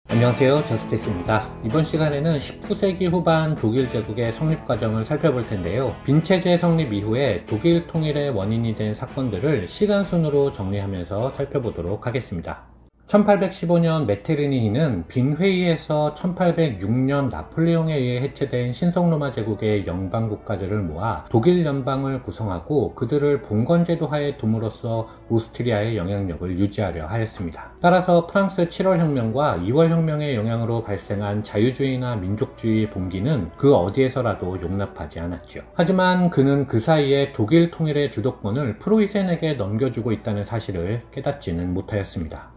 안녕하세요, 저스티스입니다. 이번 시간에는 19세기 후반 독일 제국의 성립 과정을 살펴볼 텐데요. 빈체제 성립 이후에 독일 통일의 원인이 된 사건들을 시간 순으로 정리하면서 살펴보도록 하겠습니다. 1815년 메테르니히는 빈 회의에서 1806년 나폴레옹에 의해 해체된 신성로마 제국의 영방 국가들을 모아 독일 연방을 구성하고 그들을 봉건제도 하에 둠으로써 오스트리아의 영향력을 유지하려 하였습니다. 따라서 프랑스 7월 혁명과 2월 혁명의 영향으로 발생한 자유주의나 민족주의 봉기는 그 어디에서라도 용납하지 않았죠. 하지만 그는 그 사이에 독일 통일의 주도권을 프로이센에게 넘겨주고 있다는 사실을 깨닫지는 못하였습니다.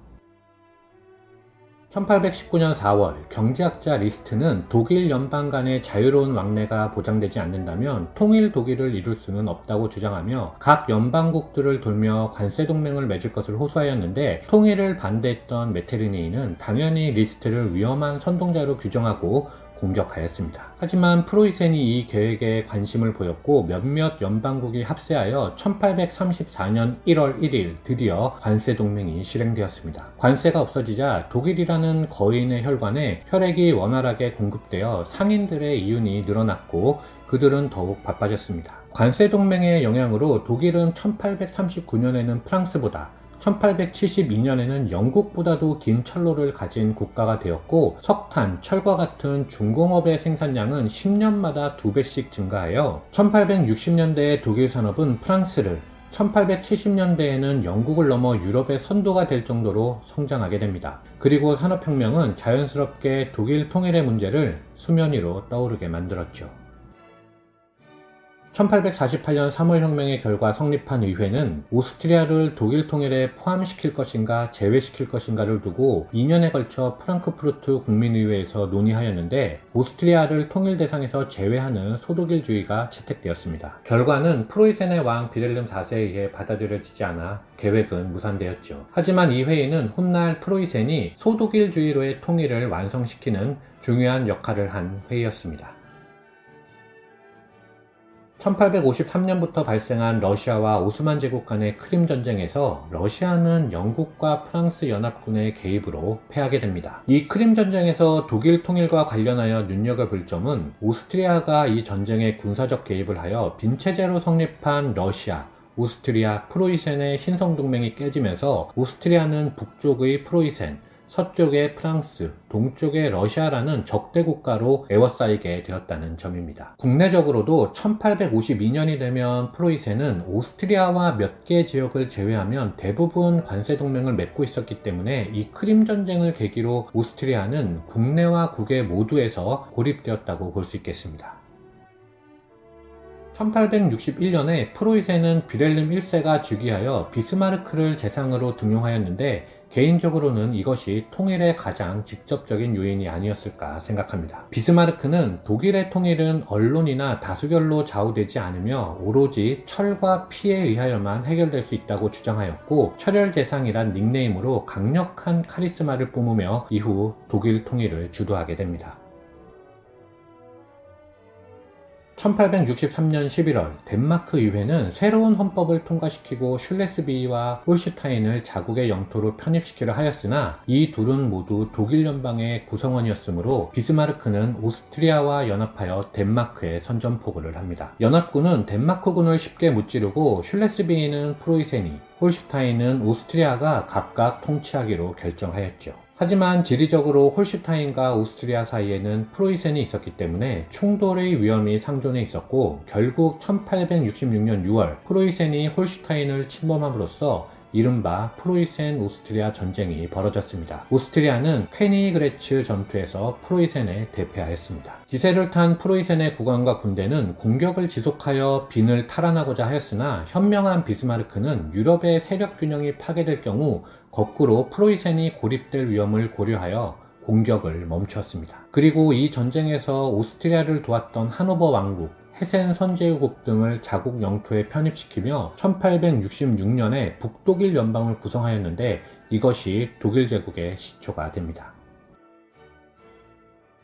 1819년 4월 경제학자 리스트는 독일 연방 간의 자유로운 왕래가 보장되지 않는다면 통일 독일을 이룰 수는 없다고 주장하며 각 연방국들을 돌며 관세 동맹을 맺을 것을 호소하였는데, 통일을 반대했던 메테르니히는 당연히 리스트를 위험한 선동자로 규정하고 공격하였습니다. 하지만 프로이센이 이 계획에 관심을 보였고 몇몇 연방국이 합세하여 1834년 1월 1일 드디어 관세 동맹이 실행되었습니다. 관세가 없어지자 독일이라는 거인의 혈관에 혈액이 원활하게 공급되어 상인들의 이윤이 늘어났고 그들은 더욱 바빠졌습니다. 관세 동맹의 영향으로 독일은 1839년에는 프랑스보다 1872년에는 영국보다도 긴 철로를 가진 국가가 되었고, 석탄, 철과 같은 중공업의 생산량은 10년마다 2배씩 증가하여 1860년대의 독일 산업은 프랑스를, 1870년대에는 영국을 넘어 유럽의 선도가 될 정도로 성장하게 됩니다. 그리고 산업혁명은 자연스럽게 독일 통일의 문제를 수면 위로 떠오르게 만들었죠. 1848년 3월 혁명의 결과 성립한 의회는 오스트리아를 독일 통일에 포함시킬 것인가 제외시킬 것인가를 두고 2년에 걸쳐 프랑크푸르트 국민의회에서 논의하였는데, 오스트리아를 통일 대상에서 제외하는 소독일주의가 채택되었습니다. 결과는 프로이센의 왕 비렐름 4세에 의해 받아들여지지 않아 계획은 무산되었죠. 하지만 이 회의는 훗날 프로이센이 소독일주의로의 통일을 완성시키는 중요한 역할을 한 회의였습니다. 1853년부터 발생한 러시아와 오스만 제국 간의 크림 전쟁에서 러시아는 영국과 프랑스 연합군의 개입으로 패하게 됩니다. 이 크림 전쟁에서 독일 통일과 관련하여 눈여겨볼 점은, 오스트리아가 이 전쟁에 군사적 개입을 하여 빈체제로 성립한 러시아, 오스트리아, 프로이센의 신성동맹이 깨지면서 오스트리아는 북쪽의 프로이센, 서쪽의 프랑스, 동쪽의 러시아라는 적대 국가로 에워싸이게 되었다는 점입니다. 국내적으로도 1852년이 되면 프로이센은 오스트리아와 몇 개 지역을 제외하면 대부분 관세 동맹을 맺고 있었기 때문에 이 크림 전쟁을 계기로 오스트리아는 국내와 국외 모두에서 고립되었다고 볼 수 있겠습니다. 1861년에 프로이센은 비렐름 1세가 즉위하여 비스마르크를 재상으로 등용하였는데, 개인적으로는 이것이 통일의 가장 직접적인 요인이 아니었을까 생각합니다. 비스마르크는 독일의 통일은 언론이나 다수결로 좌우되지 않으며 오로지 철과 피에 의하여만 해결될 수 있다고 주장하였고, 철혈재상이란 닉네임으로 강력한 카리스마를 뿜으며 이후 독일 통일을 주도하게 됩니다. 1863년 11월 덴마크 의회는 새로운 헌법을 통과시키고 슐레스비히와 홀슈타인을 자국의 영토로 편입시키려 하였으나 이 둘은 모두 독일 연방의 구성원이었으므로 비스마르크는 오스트리아와 연합하여 덴마크에 선전포고를 합니다. 연합군은 덴마크군을 쉽게 무찌르고 슐레스비히는 프로이센이, 홀슈타인은 오스트리아가 각각 통치하기로 결정하였죠. 하지만 지리적으로 홀슈타인과 오스트리아 사이에는 프로이센이 있었기 때문에 충돌의 위험이 상존해 있었고, 결국 1866년 6월 프로이센이 홀슈타인을 침범함으로써 이른바 프로이센 오스트리아 전쟁이 벌어졌습니다. 오스트리아는 퀘니그레츠 전투에서 프로이센에 대패하였습니다. 기세를 탄 프로이센의 국왕과 군대는 공격을 지속하여 빈을 탈환하고자 하였으나, 현명한 비스마르크는 유럽의 세력 균형이 파괴될 경우 거꾸로 프로이센이 고립될 위험을 고려하여 공격을 멈추었습니다. 그리고 이 전쟁에서 오스트리아를 도왔던 하노버 왕국, 헤센 선제국국 등을 자국 영토에 편입시키며 1866년에 북독일 연방을 구성하였는데, 이것이 독일 제국의 시초가 됩니다.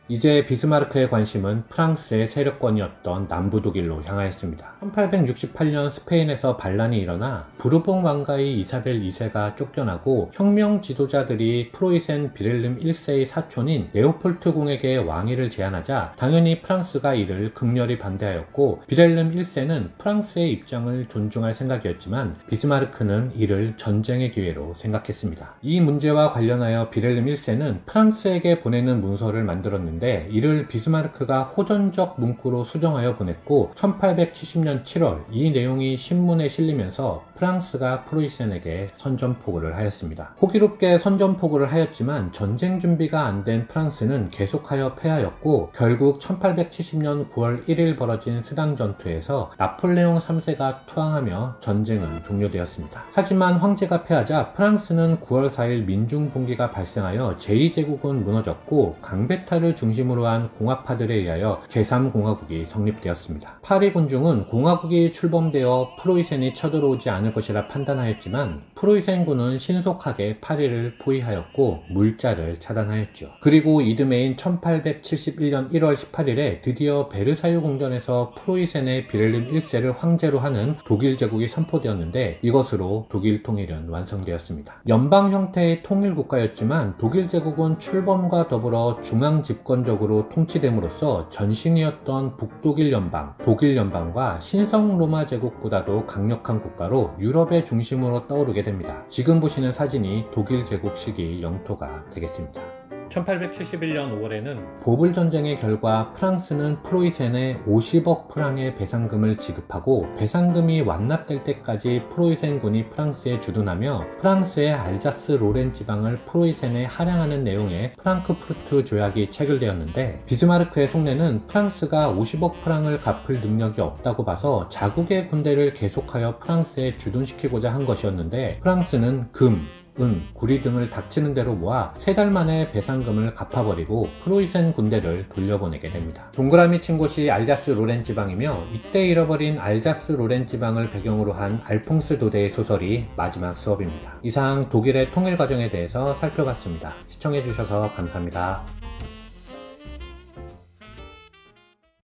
이제 비스마르크의 관심은 프랑스의 세력권이었던 남부 독일로 향하였습니다. 1868년 스페인에서 반란이 일어나 부르봉 왕가의 이사벨 2세가 쫓겨나고 혁명 지도자들이 프로이센 비렐름 1세의 사촌인 레오폴트 공에게 왕위를 제안하자 당연히 프랑스가 이를 극렬히 반대하였고 비렐름 1세는 프랑스의 입장을 존중할 생각이었지만 비스마르크는 이를 전쟁의 기회로 생각했습니다. 이 문제와 관련하여 비렐름 1세는 프랑스에게 보내는 문서를 만들었는데 이를 비스마르크가 호전적 문구로 수정하여 보냈고 1870년 7월 이 내용이 신문에 실리면서 프랑스가 프로이센에게 선전포고를 하였습니다. 호기롭게 선전포고를 하였지만 전쟁 준비가 안 된 프랑스는 계속하여 패하였고 결국 1870년 9월 1일 벌어진 스당 전투에서 나폴레옹 3세가 투항하며 전쟁은 종료되었습니다. 하지만 황제가 패하자 프랑스는 9월 4일 민중봉기가 발생하여 제2제국은 무너졌고 강베타를 중심으로 한 공화파들에 의하여 제3공화국이 성립되었습니다. 파리 군중은 공화국이 출범되어 프로이센이 쳐들어오지 않을 것이라 판단하였지만 프로이센군은 신속하게 파리를 포위하였고 물자를 차단하였죠. 그리고 이듬해인 1871년 1월 18일에 드디어 베르사유 궁전에서 프로이센의 비렐름 1세를 황제로 하는 독일 제국이 선포되었는데 이것으로 독일 통일은 완성되었습니다. 연방 형태의 통일 국가였지만 독일 제국은 출범과 더불어 중앙 집권적으로 통치됨으로써 전신이었던 북독일 연방, 독일 연방과 신성 로마 제국보다도 강력한 국가로 유럽의 중심으로 떠오르게 됩니다. 지금 보시는 사진이 독일 제국 시기 영토가 되겠습니다. 1871년 5월에는 보불 전쟁의 결과 프랑스는 프로이센에 50억 프랑의 배상금을 지급하고 배상금이 완납될 때까지 프로이센군이 프랑스에 주둔하며 프랑스의 알자스 로렌 지방을 프로이센에 할양하는 내용의 프랑크푸르트 조약이 체결되었는데 비스마르크의 속내는 프랑스가 50억 프랑을 갚을 능력이 없다고 봐서 자국의 군대를 계속하여 프랑스에 주둔시키고자 한 것이었는데 프랑스는 금, 은, 구리 등을 닥치는 대로 모아 3달 만에 배상금을 갚아버리고 프로이센 군대를 돌려보내게 됩니다. 동그라미 친 곳이 알자스 로렌 지방이며 이때 잃어버린 알자스 로렌 지방을 배경으로 한 알퐁스 도데의 소설이 마지막 수업입니다. 이상 독일의 통일 과정에 대해서 살펴봤습니다. 시청해주셔서 감사합니다.